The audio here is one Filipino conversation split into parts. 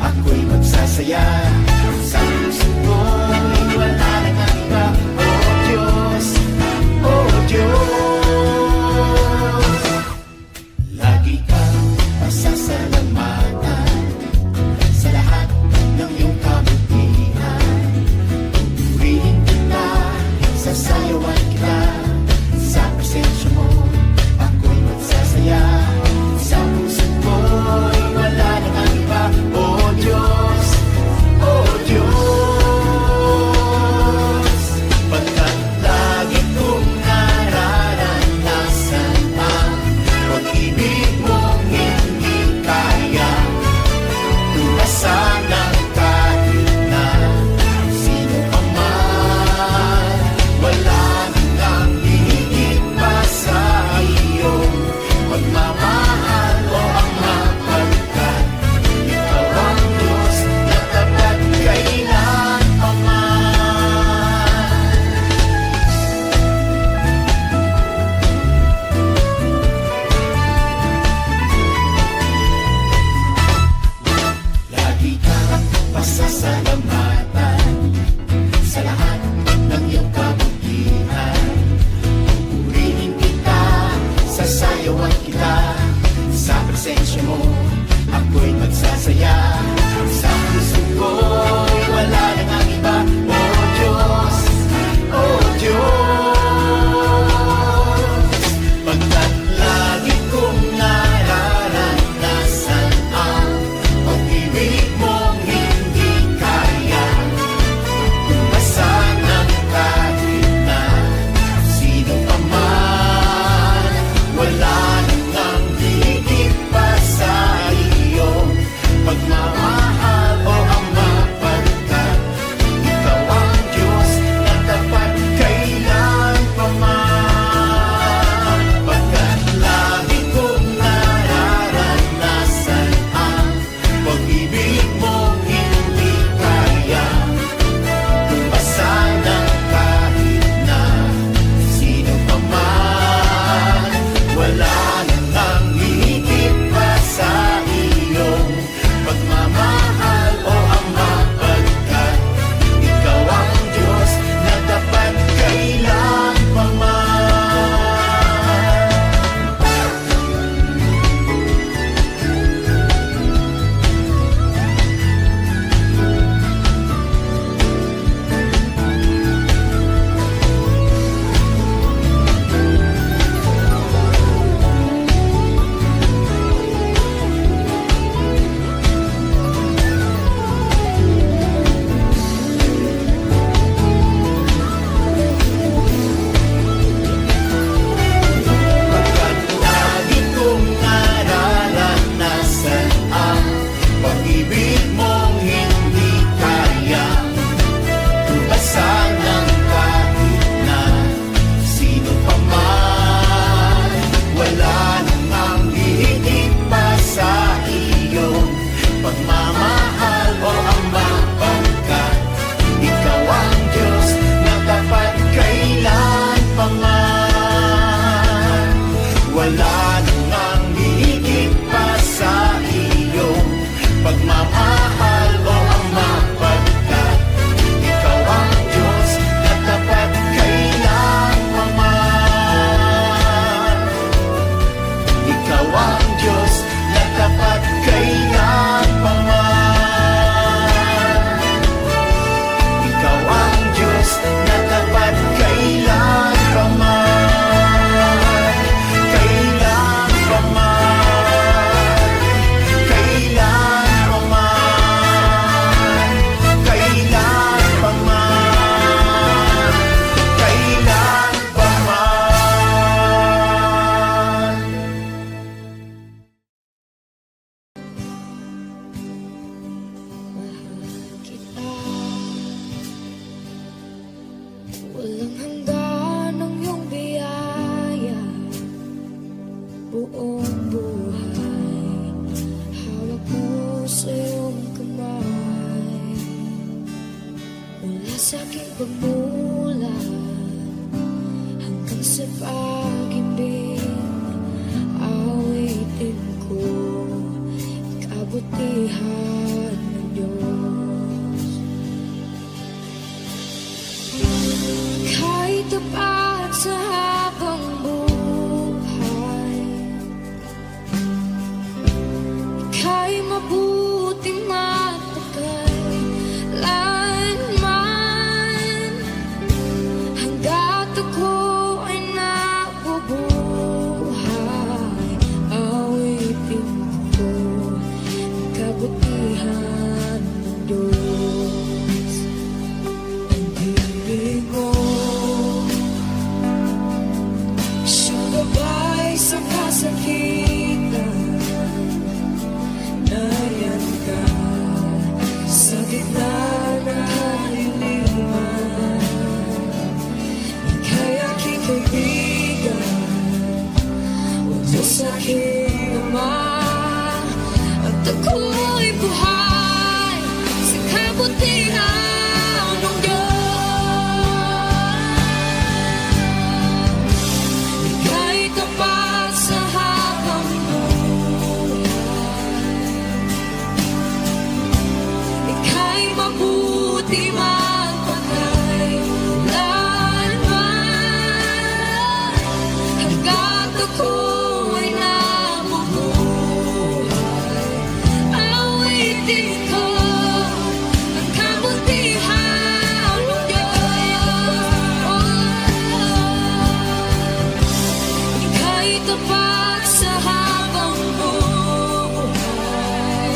ako'y magsasaya. Sa puso ko'y wala nang ang iba. Oh Diyos, oh Diyos, lagi kang pasasalamatan sa lahat ng iyong kabutihan. Pupurihin kita, sasayawan kita, sa presensya mo ako'y magsasaya. Sa puso ko'y wala nang ang iba. Oh Diyos, oh Diyos, pagkat lagi kong nararanasan ang pag-ibig mong hindi kaya tumasan ng kahit na sino pa man. Wala nang hihigit pa sa iyong pagmamahal, o Ama, pagkat ikaw ang Diyos na tapat kailan pa man. Lagi kang pasasalamatan sa lahat ng iyong kabutihan. Pupurihin kita, sasayawan kita, sa presensya mo ako'y magsasaya. Sa puso ko'y wala nang ang iba. Oh Diyos, oh Diyos, pagkat lagi kong nararanasan ang pag-ibig mong hindi kaya tumasan ng kahit na sino pa man. Wala nang ang higit pa sa iyong pagmamahal, o Ama, pagkat ikaw ang Diyos na tapat kailan pa man. Pagkat lagi kong nararanasan ang pag-ibig mong hindi kaya tumasan ng kahit na sino pa man. Wala nang ang higit pa sa iyong pagmamahal, o Ama, pagkat ikaw ang Diyos na tapat kailan pa man. Pagkat lagi kong nararanasan ang pag-ibig mong hindi kaya tumasan ng kahit na sino pa man. Wala nang ang hihigit pa sa iyong pagmamahal, o Ama, pagkat ikaw ang Diyos na tapat kailan pa man. Wala nang ang hihigit pa sa iyong pagmamahal, o Ama, pagkat ikaw ang Diyos na tapat kailan pa man. Ikaw ang Diyos na tapat kailan pa man. Ikaw ang Diyos na tapat kailan pa man. Kailan pa man. Kailan pa man. Kailan pa man. Kailan pa man. Mahal kita, walang handa ng iyong biyaya. Buong buhay, hawak mo sa iyong kamay. Mula sa aking pagmulat hanggang sa pag-ibig, awitin ko kabutihan ng Diyos. Ika'y tapat sa habang buhay, ika'y mabuting matagal lanman, hanggat ako ay nabubuhay. Awitin ko ang kabutihan ng Diyos. Ang ibig mo, siyang gabay sa kasakitan. Nariyan ka sa gitna ng kaliliman. Ika'y aking kaibigan, o Diyos aking Ama. At ako'y buhay sa kabutihan ng Diyos. Ika'y tapat sa habang buhay, ika'y mabuti magpakay lanman, hanggat ako ay nabubuhay. Awitin ko ang kabutihan ng Diyos. Ika'y tapat sa habang buhay,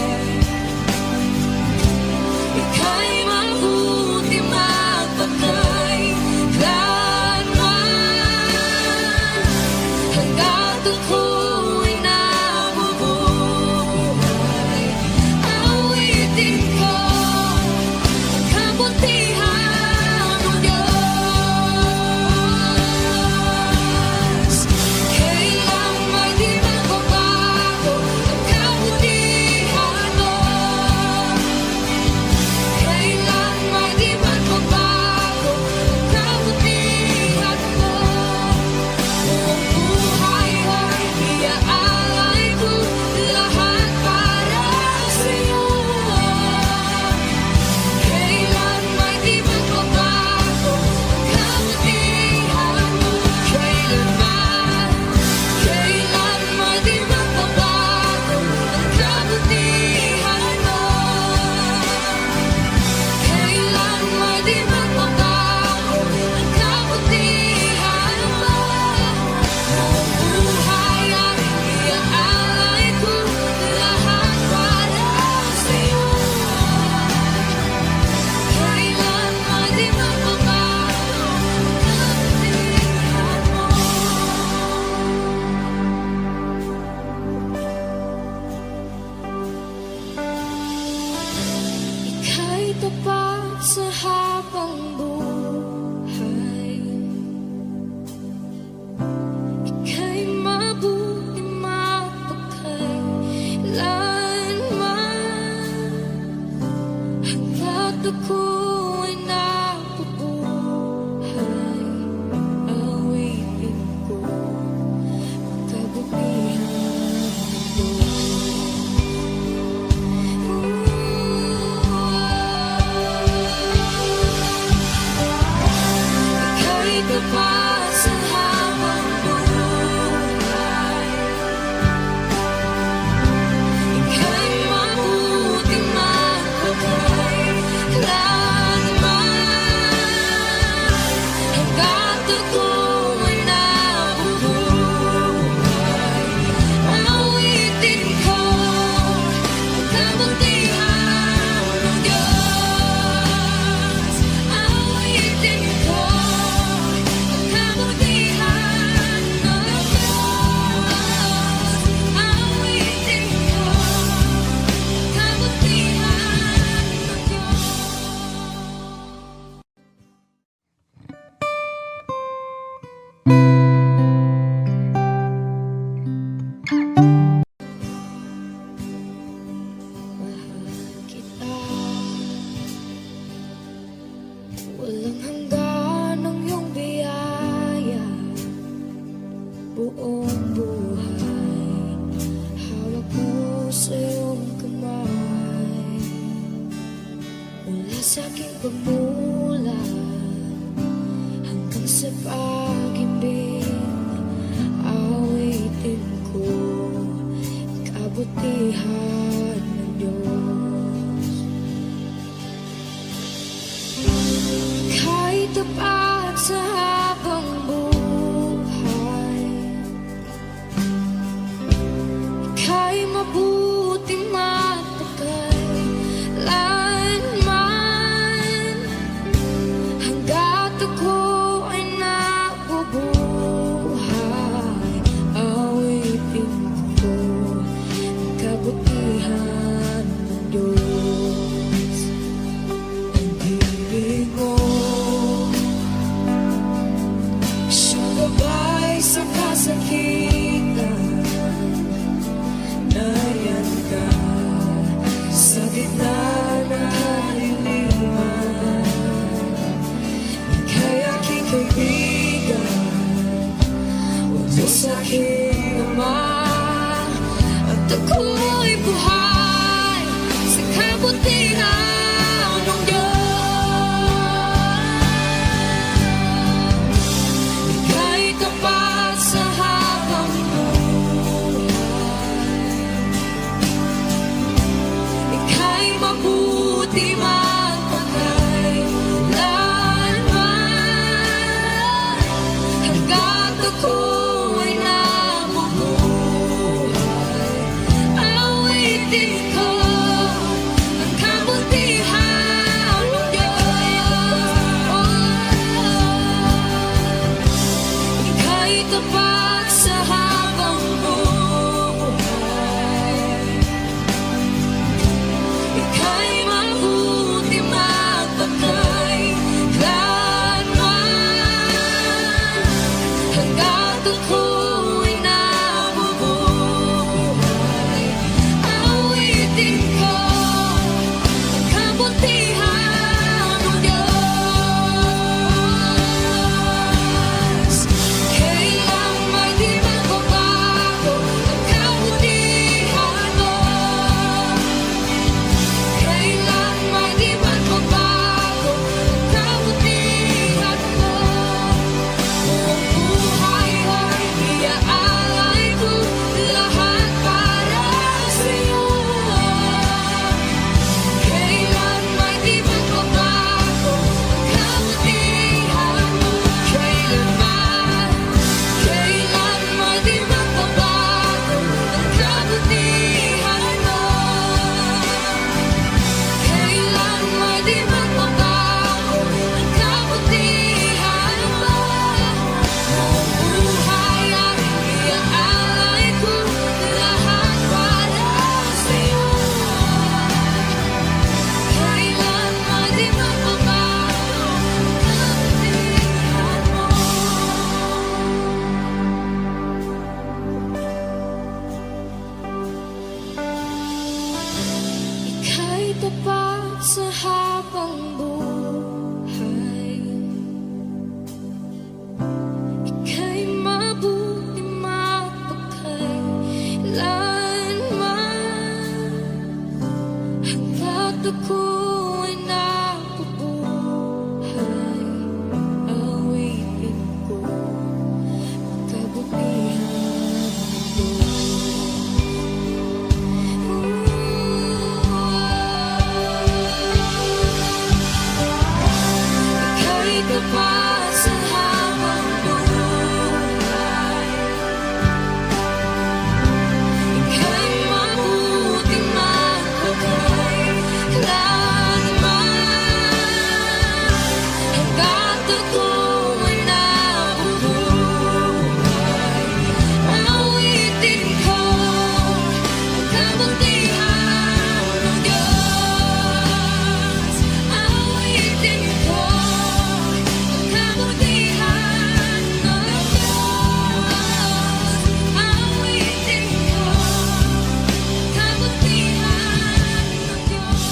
ika'y mabuti magpakay lanman, hanggat ako ay nabubuhay. Awitin ko ang kabutihan ng Diyos. Kailang may di magbabago ang kabutihan mo. Kailan may di magbabago ang kabutihan mo. Buong buhay ay iaalay ko lahat para sa'yo. Kailan may di magbabago ang kabutihan mo. Kailan may di magbabago ang kabutihan mo. Kailan may di magbabago ang kabutihan mo. Buong buhay ay iaalay ko lahat para sa'yo. Kailan may di magbabago ang kabutihan mo. Ika'y tapat sa habang buhay, ika'y mabuti magpakay lanman, hanggat ako ay nabubuhay. Awitin ko ang kabutihan ng Diyos. Ika'y tapat sa habang buhay, ika'y mabuting magpakay lanman, sa'king pagmula hanggang sa pag-ibig, awitin ko kabutihan ng Diyos. Kahit tapat sa habang buhay, ika'y mabuting mataglan hanggat ako ay nabubuhay. Awitin ko ang kabutihan ng Diyos. Ang ibig mo sumabay sa kasakitan, nariyan ka sa gitna ng kaliliman. Ika'y aking kaibigan, huwag mo sa'king ama, at ako'y buhay sa kabutihan ng Diyos. Ika'y tapat sa habang buhay, ika'y mabuti magpakailanman hanggat ako ay nabubuhay. Awitin ko ang kabutihan ng Diyos. Ika'y tapat sa habang buhay, ika'y mabuti magpakailanman hanggat ako ay nabubuhay. Awitin ko ang kabutihan ng Diyos. Kailang may di magbabago ang kabutihan mo, kailan may di magbabago ang kabutihan mo. Buong buhay ay iaalay ko lahat para sa'yo. Kailan may di magbabago ang kabutihan mo, kailan may di magbabago ang kabutihan mo. Kailan may di magbabago ang kabutihan mo. Buong buhay ay iaalay ko lahat para sa'yo. Kailan may di magbabago ang kabutihan mo. Ika'y tapat sa habang buhay, ika'y mabuti magpakailanman hanggat ako ay nabubuhay. Awitin ko ang kabutihan ng ika'y tapat sa habang buhay, ika'y mabuti magpakailanman hanggat ako ay nabubuhay. Awitin ko ang kabutihan ng Diyos. Awitin ko ang kabutihan ng Diyos. Awitin ko ang kabutihan ng Diyos.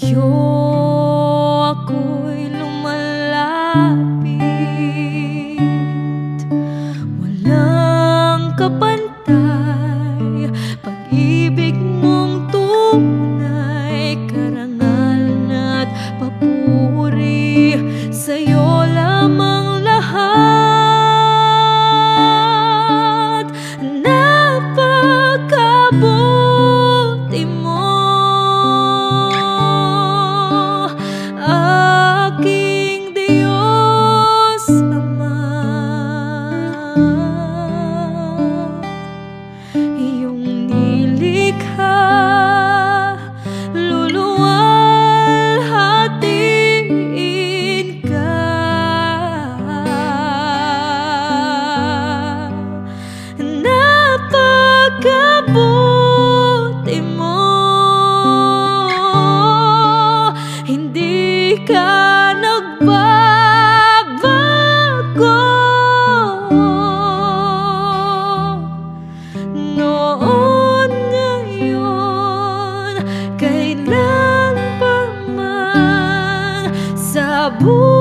sa'yo ako'y lumalapit. Walang kapantay, pag-ibig mong tunay, karangalan at papuri, sa'yo lamang lahat. Napakabuti mo, aking Diyos Ama. Iyong nilikha, luluwalhatiin ka. Napakabuti mo, hindi ka nagbabago. Noon, ngayon, kailan pa man sa buhay